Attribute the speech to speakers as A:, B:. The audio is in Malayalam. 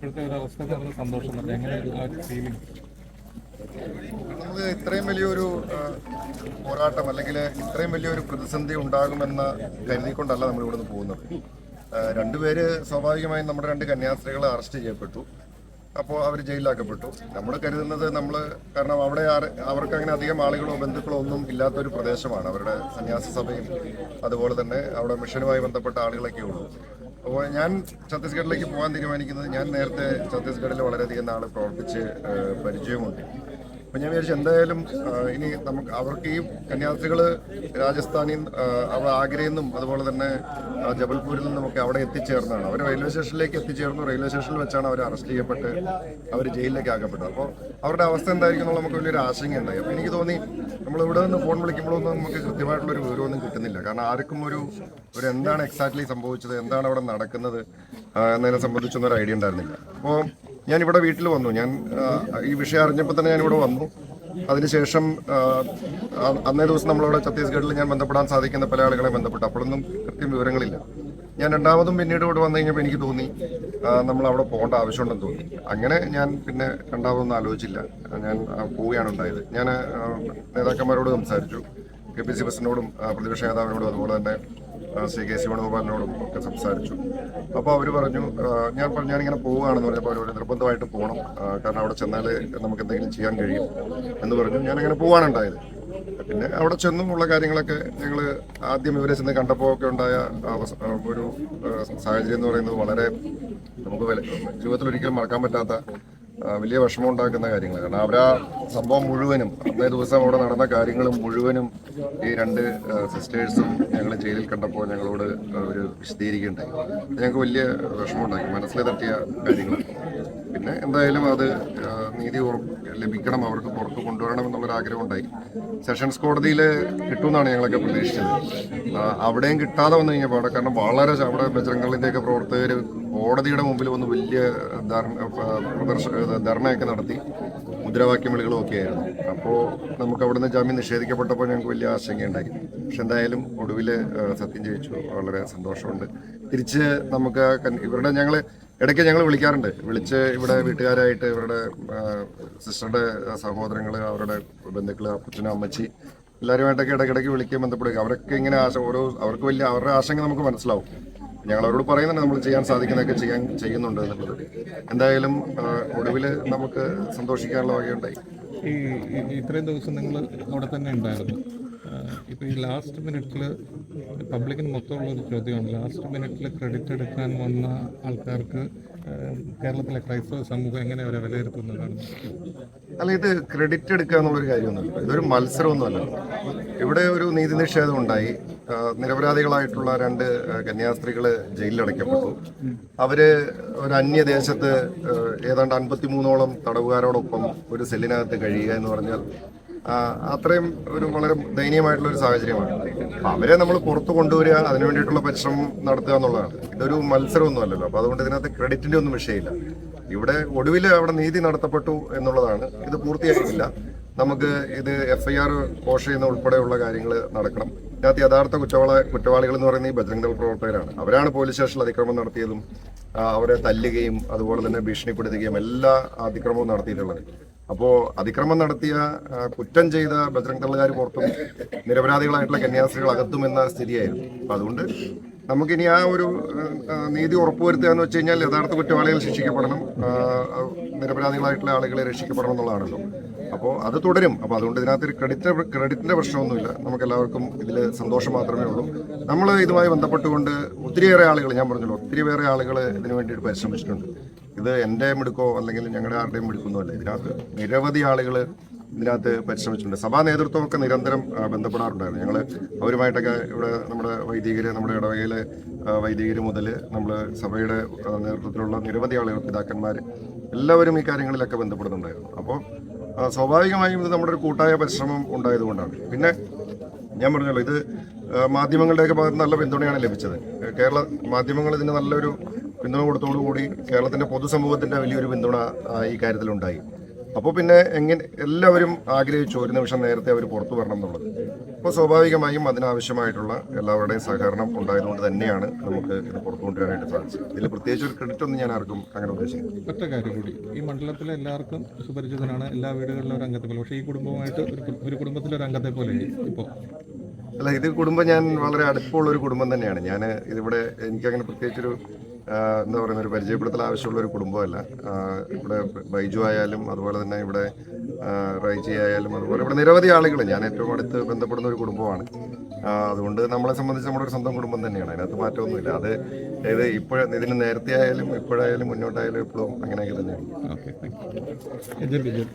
A: ഇപ്പോഴത്തെ ഒരു അവസ്ഥ സന്തോഷം എങ്ങനെ ഫീലിംഗ്?
B: നമ്മൾ ഇത്രയും വലിയൊരു പോരാട്ടം അല്ലെങ്കിൽ ഇത്രയും വലിയൊരു പ്രതിസന്ധി ഉണ്ടാകുമെന്ന് കരുതിക്കൊണ്ടല്ല നമ്മൾ ഇവിടുന്ന് പോകുന്നത്. രണ്ടുപേര് സ്വാഭാവികമായും നമ്മുടെ രണ്ട് കന്യാസ്ത്രീകൾ അറസ്റ്റ് ചെയ്യപ്പെട്ടു. അപ്പോൾ അവർ ജയിലിലാക്കപ്പെട്ടു. നമ്മൾ കരുതുന്നത് കാരണം അവിടെ അവർക്ക് അങ്ങനെ അധികം ആളുകളോ ബന്ധുക്കളോ ഒന്നും ഇല്ലാത്തൊരു പ്രദേശമാണ്. അവരുടെ സന്യാസ സഭയും അതുപോലെ തന്നെ അവിടെ മിഷനുമായി ബന്ധപ്പെട്ട ആളുകളൊക്കെ ഉള്ളൂ. അപ്പോൾ ഞാൻ ഛത്തീസ്ഗഡിലേക്ക് പോകാൻ തീരുമാനിക്കുന്നത്, ഞാൻ നേരത്തെ ഛത്തീസ്ഗഡിൽ വളരെയധികം നാൾ പ്രവർത്തിച്ച് പരിചയമുണ്ട്. അപ്പം ഞാൻ വിചാരിച്ചു എന്തായാലും ഇനി അവർക്ക് ഈ കന്യാസ്ത്രീകൾ രാജസ്ഥാനിൽ അവർ ആഗ്രയിൽ നിന്നും അതുപോലെ തന്നെ ജബൽപൂരിൽ നിന്നുമൊക്കെ അവിടെ എത്തിച്ചേർന്നതാണ്. അവർ റെയിൽവേ സ്റ്റേഷനിലേക്ക് എത്തിച്ചേർന്നു. റെയിൽവേ സ്റ്റേഷനിൽ വെച്ചാണ് അവർ അറസ്റ്റ് ചെയ്യപ്പെട്ട് അവർ ജയിലിലേക്ക് ആക്കപ്പെട്ടത്. അപ്പോൾ അവരുടെ അവസ്ഥ എന്തായിരിക്കും എന്നുള്ള നമുക്ക് വലിയൊരു ആശങ്കയുണ്ടായി. അപ്പോൾ എനിക്ക് തോന്നി നമ്മൾ ഇവിടെ നിന്ന് ഫോൺ വിളിക്കുമ്പോഴൊന്നും നമുക്ക് കൃത്യമായിട്ടുള്ളൊരു വിവരമൊന്നും കിട്ടുന്നില്ല. കാരണം ആർക്കും ഒരു എന്താണ് എക്സാക്ട്ലി സംഭവിച്ചത്, എന്താണ് അവിടെ നടക്കുന്നത് എന്നതിനെ സംബന്ധിച്ചൊന്നും ഒരു ഐഡിയ ഉണ്ടായിരുന്നില്ല. അപ്പോൾ ഞാനിവിടെ വീട്ടിൽ വന്നു. ഞാൻ ഈ വിഷയം അറിഞ്ഞപ്പോൾ തന്നെ ഞാനിവിടെ വന്നു. അതിനുശേഷം അന്നേ ദിവസം നമ്മളവിടെ ഛത്തീസ്ഗഡിൽ ഞാൻ ബന്ധപ്പെടാൻ സാധിക്കുന്ന പല ആളുകളെ ബന്ധപ്പെട്ടു. അപ്പോഴൊന്നും കൃത്യം വിവരങ്ങളില്ല. ഞാൻ രണ്ടാമതും പിന്നീട് ഇവിടെ വന്നു കഴിഞ്ഞപ്പോൾ എനിക്ക് തോന്നി നമ്മൾ അവിടെ പോകേണ്ട ആവശ്യമുണ്ടെന്ന് തോന്നി. അങ്ങനെ ഞാൻ പിന്നെ രണ്ടാമതൊന്നും ആലോചിച്ചില്ല. ഞാൻ പോവുകയാണ് ഉണ്ടായത്. ഞാൻ നേതാക്കന്മാരോട് സംസാരിച്ചു. KPC പ്രസിഡന്റിനോടും പ്രതിപക്ഷ നേതാവിനോടും അതുപോലെ തന്നെ ശ്രീ KC വേണുഗോപാലിനോടും ഒക്കെ സംസാരിച്ചു. അപ്പോൾ അവർ പറഞ്ഞു, ഞാനിങ്ങനെ പോവുകയാണെന്ന് പറഞ്ഞപ്പോൾ അവർ നിർബന്ധമായിട്ട് പോകണം, കാരണം അവിടെ ചെന്നാൽ നമുക്ക് എന്തെങ്കിലും ചെയ്യാൻ കഴിയും എന്ന് പറഞ്ഞു. ഞാനങ്ങനെ പോവാനുണ്ടായത്. പിന്നെ അവിടെ ചെന്നുമുള്ള കാര്യങ്ങളൊക്കെ ഞങ്ങൾ ആദ്യം ഇവരെ ചെന്ന് കണ്ടപ്പോൾ ഒക്കെ ഉണ്ടായ ഒരു സാഹചര്യം എന്ന് പറയുന്നത് വളരെ നമുക്ക് ജീവിതത്തിൽ ഒരിക്കലും മറക്കാൻ പറ്റാത്ത വലിയ വിഷമം ഉണ്ടാക്കുന്ന കാര്യങ്ങൾ. കാരണം അവരാ സംഭവം മുഴുവനും അന്നേ ദിവസം അവിടെ നടന്ന കാര്യങ്ങളും മുഴുവനും ഈ രണ്ട് സിസ്റ്റേഴ്സും ഞങ്ങൾ ജയിലിൽ കണ്ടപ്പോൾ ഞങ്ങളോട് ഒരു വിശദീകരിക്കുകയുണ്ടായി. ഞങ്ങൾക്ക് വലിയ വിഷമമുണ്ടാക്കി, മനസ്സിൽ തട്ടിയ കാര്യങ്ങൾ. പിന്നെ എന്തായാലും അത് നീതി ലഭിക്കണം, അവർക്ക് പുറത്ത് കൊണ്ടുവരണം എന്നുള്ളൊരാഗ്രഹം ഉണ്ടായി. സെഷൻസ് കോടതിയിൽ കിട്ടുമെന്നാണ് ഞങ്ങളൊക്കെ പ്രതീക്ഷിച്ചത്. അവിടെയും കിട്ടാതെ വന്നു കഴിഞ്ഞപ്പോൾ അവിടെ, കാരണം വളരെ അവിടെ ബജറംഗളിൻ്റെയൊക്കെ പ്രവർത്തകർ കോടതിയുടെ മുമ്പിൽ വന്ന് വലിയ ധർണയൊക്കെ നടത്തി, മുദ്രാവാക്യം വിളികളും ഒക്കെ ആയിരുന്നു. അപ്പോൾ നമുക്ക് അവിടുന്ന് ജാമ്യം നിഷേധിക്കപ്പെട്ടപ്പോൾ ഞങ്ങൾക്ക് വലിയ ആശങ്കയുണ്ടായി. പക്ഷെ എന്തായാലും ഒടുവിൽ സത്യം ജയിച്ചു. വളരെ സന്തോഷമുണ്ട്. തിരിച്ച് നമുക്ക് ഇവരുടെ ഇടയ്ക്ക് ഞങ്ങൾ വിളിക്കാറുണ്ട്. വിളിച്ച് ഇവിടെ വീട്ടുകാരായിട്ട് ഇവരുടെ സിസ്റ്ററുടെ സഹോദരങ്ങൾ, അവരുടെ ബന്ധുക്കൾ, അപ്പച്ചനും അമ്മച്ചി എല്ലാവരുമായിട്ടൊക്കെ ഇടയ്ക്കിടയ്ക്ക് വിളിക്കുകയും ബന്ധപ്പെടുക. അവരൊക്കെ ഇങ്ങനെ അവർക്ക് വലിയ അവരുടെ ആശങ്ക നമുക്ക് മനസ്സിലാവും. ഞങ്ങൾ അവരോട് പറയുന്നുണ്ട് നമ്മൾ ചെയ്യാൻ സാധിക്കുന്നതൊക്കെ ചെയ്യുന്നുണ്ട് എന്നുള്ളത്. എന്തായാലും ഒടുവിൽ നമുക്ക് സന്തോഷിക്കാനുള്ള വകയുണ്ടായി.
A: ഇത്രയും ദിവസം നിങ്ങൾ അവിടെ തന്നെ ഉണ്ടായിരുന്നു. ഇപ്പോൾ ഈ ലാസ്റ്റ് മിനിറ്റിൽ പബ്ലിക്കിന് മൊത്തമുള്ളൊരു ചോദ്യമാണ്, ലാസ്റ്റ് മിനിറ്റിൽ ക്രെഡിറ്റ് എടുക്കാൻ വന്ന ആൾക്കാർക്ക് കേരളത്തിലെ ക്രൈസ്തവ സമൂഹം എങ്ങനെ അവരെ വിലയിരുത്തുന്നതാണ്?
B: അല്ല, ഇത് ക്രെഡിറ്റ് എടുക്കുക എന്നുള്ളൊരു കാര്യമൊന്നുമല്ല. ഇതൊരു മത്സരമൊന്നുമല്ല. ഇവിടെ ഒരു നീതി നിഷേധം ഉണ്ടായി. നിരപരാധികളായിട്ടുള്ള രണ്ട് കന്യാസ്ത്രീകൾ ജയിലിലടയ്ക്കപ്പെട്ടു. അവര് ഒരു അന്യദേശത്ത് ഏതാണ്ട് 53ഓളം തടവുകാരോടൊപ്പം ഒരു സെല്ലിനകത്ത് കഴിയുക എന്ന് പറഞ്ഞാൽ അത്രയും ഒരു വളരെ ദയനീയമായിട്ടുള്ള ഒരു സാഹചര്യമാണ്. അവരെ നമ്മൾ പുറത്തു കൊണ്ടുവരിക, അതിനു വേണ്ടിയിട്ടുള്ള പരിശ്രമം നടത്തുക എന്നുള്ളതാണ്. ഇതൊരു മത്സരമൊന്നും അല്ലല്ലോ. അപ്പോൾ അതുകൊണ്ട് ഇതിനകത്ത് ക്രെഡിറ്റിന്റെ ഒന്നും വിഷയമില്ല. ഇവിടെ ഒടുവിൽ അവിടെ നീതി നടത്തപ്പെട്ടു എന്നുള്ളതാണ്. ഇത് പൂർത്തിയായിട്ടില്ല. നമുക്ക് ഇത് FIR പോഷ് ചെയ്യുന്ന ഉൾപ്പെടെയുള്ള കാര്യങ്ങൾ നടക്കണം. ഇതിനകത്ത് യഥാർത്ഥ കുറ്റവാളികൾ എന്ന് പറയുന്ന ഈ ബജറംഗ് ദൾ പ്രവർത്തകരാണ്. അവരാണ് പോലീസ് സ്റ്റേഷനിൽ അതിക്രമം നടത്തിയതും അവരെ തല്ലുകയും അതുപോലെ തന്നെ ഭീഷണിപ്പെടുത്തുകയും എല്ലാ അതിക്രമവും നടത്തിയിട്ടുള്ളത്. അപ്പോൾ അതിക്രമം നടത്തിയ കുറ്റം ചെയ്ത ബജറംഗ് ദളുകാർ പുറത്തും നിരപരാധികളായിട്ടുള്ള കന്യാസ്ത്രീകൾ അകത്തും എന്ന സ്ഥിതിയായിരുന്നു. അപ്പം അതുകൊണ്ട് നമുക്കിനി ആ ഒരു നീതി ഉറപ്പുവരുത്തുക എന്ന് വെച്ച് കഴിഞ്ഞാൽ യഥാർത്ഥ കുറ്റവാളികൾ ശിക്ഷിക്കപ്പെടണം, നിരപരാധികളായിട്ടുള്ള ആളുകളെ രക്ഷിക്കപ്പെടണം എന്നുള്ളതാണല്ലോ. അപ്പോൾ അത് തുടരും. അപ്പോൾ അതുകൊണ്ട് ഇതിനകത്ത് ക്രെഡിറ്റിന്റെ പ്രശ്നമൊന്നുമില്ല. നമുക്ക് എല്ലാവർക്കും ഇതിൽ സന്തോഷം മാത്രമേ ഉള്ളൂ. നമ്മൾ ഇതുമായി ബന്ധപ്പെട്ടുകൊണ്ട് ഒത്തിരിയേറെ ആളുകൾ, ഞാൻ പറഞ്ഞല്ലോ, ഒത്തിരിയേറെ ആളുകൾ ഇതിനു വേണ്ടിയിട്ട് പരിശ്രമിച്ചിട്ടുണ്ട്. ഇത് എൻ്റെ മിടുക്കോ അല്ലെങ്കിൽ ഞങ്ങളുടെ ആരുടെയും മിടുക്കൊന്നുമല്ല. ഇതിനകത്ത് നിരവധി ആളുകൾ ഇതിനകത്ത് പരിശ്രമിച്ചിട്ടുണ്ട്. സഭാ നേതൃത്വമൊക്കെ നിരന്തരം ബന്ധപ്പെടാറുണ്ടായിരുന്നു. ഞങ്ങൾ അവരുമായിട്ടൊക്കെ ഇവിടെ നമ്മുടെ വൈദികർ, നമ്മുടെ ഇടവകയിലെ വൈദികർ മുതൽ നമ്മൾ സഭയുടെ നേതൃത്വത്തിലുള്ള നിരവധി ആളുകൾ, പിതാക്കന്മാർ എല്ലാവരും ഈ കാര്യങ്ങളിലൊക്കെ ബന്ധപ്പെടുന്നുണ്ടായിരുന്നു. അപ്പോൾ സ്വാഭാവികമായും ഇത് നമ്മുടെ ഒരു കൂട്ടായ പരിശ്രമം ഉണ്ടായതുകൊണ്ടാണ്. പിന്നെ ഞാൻ പറഞ്ഞല്ലോ, ഇത് മാധ്യമങ്ങളുടെയൊക്കെ ഭാഗത്ത് നല്ല പിന്തുണയാണ് ലഭിച്ചത്. കേരള മാധ്യമങ്ങൾ ഇതിന് നല്ലൊരു പിന്തുണ കൊടുത്തോടുകൂടി കേരളത്തിൻ്റെ പൊതുസമൂഹത്തിൻ്റെ വലിയൊരു പിന്തുണ ഈ കാര്യത്തിലുണ്ടായി. അപ്പോൾ പിന്നെ എങ്ങനെ എല്ലാവരും ആഗ്രഹിച്ചു ഒരു നിമിഷം നേരത്തെ അവർ പുറത്തു വരണം എന്നുള്ളത്. അപ്പോൾ സ്വാഭാവികമായും അതിനാവശ്യമായിട്ടുള്ള എല്ലാവരുടെയും സഹകരണം ഉണ്ടായതുകൊണ്ട് തന്നെയാണ് നമുക്ക് ഇത് പുറത്തു കൊണ്ടുവരാനായിട്ട് സാധിച്ചത്. ഇതിൽ പ്രത്യേകിച്ച് ഒരു ക്രെഡിറ്റ് ഒന്നും ഞാൻ ആർക്കും അങ്ങനെ ഉദ്ദേശിക്കുന്നു.
A: ഒറ്റ കാര്യം കൂടി, ഈ മണ്ഡലത്തിലെ എല്ലാവർക്കും സുപരിചിതനാണ്, എല്ലാ വീടുകളിലും ഒരു അംഗത്തെ പോലെ. പക്ഷേ ഈ കുടുംബമായിട്ട് ഒരു കുടുംബത്തിലെ ഒരു അംഗത്തെ പോലെ ഇപ്പോൾ
B: അല്ല, ഇത് കുടുംബം ഞാൻ വളരെ അടുപ്പമുള്ള ഒരു കുടുംബം തന്നെയാണ്. ഞാൻ ഇതിവിടെ എനിക്കങ്ങനെ പ്രത്യേകിച്ചൊരു എന്താ പറയുന്ന ഒരു പരിചയപ്പെടുത്തൽ ആവശ്യമുള്ള ഒരു കുടുംബമല്ല. ഇവിടെ ബൈജു ആയാലും അതുപോലെ തന്നെ ഇവിടെ റൈജി ആയാലും അതുപോലെ ഇവിടെ നിരവധി ആളുകൾ ഞാൻ ഏറ്റവും അടുത്ത് ബന്ധപ്പെടുന്ന ഒരു കുടുംബമാണ്. അതുകൊണ്ട് നമ്മളെ സംബന്ധിച്ച് നമ്മുടെ ഒരു സ്വന്തം കുടുംബം തന്നെയാണ്. അതിനകത്ത് മാറ്റമൊന്നുമില്ല. അത് ഇത് ഇതിന് നേരത്തെ ആയാലും ഇപ്പോഴായാലും മുന്നോട്ടായാലും എപ്പോഴും അങ്ങനെയൊക്കെ തന്നെയാണ്.
A: Okay, thank you.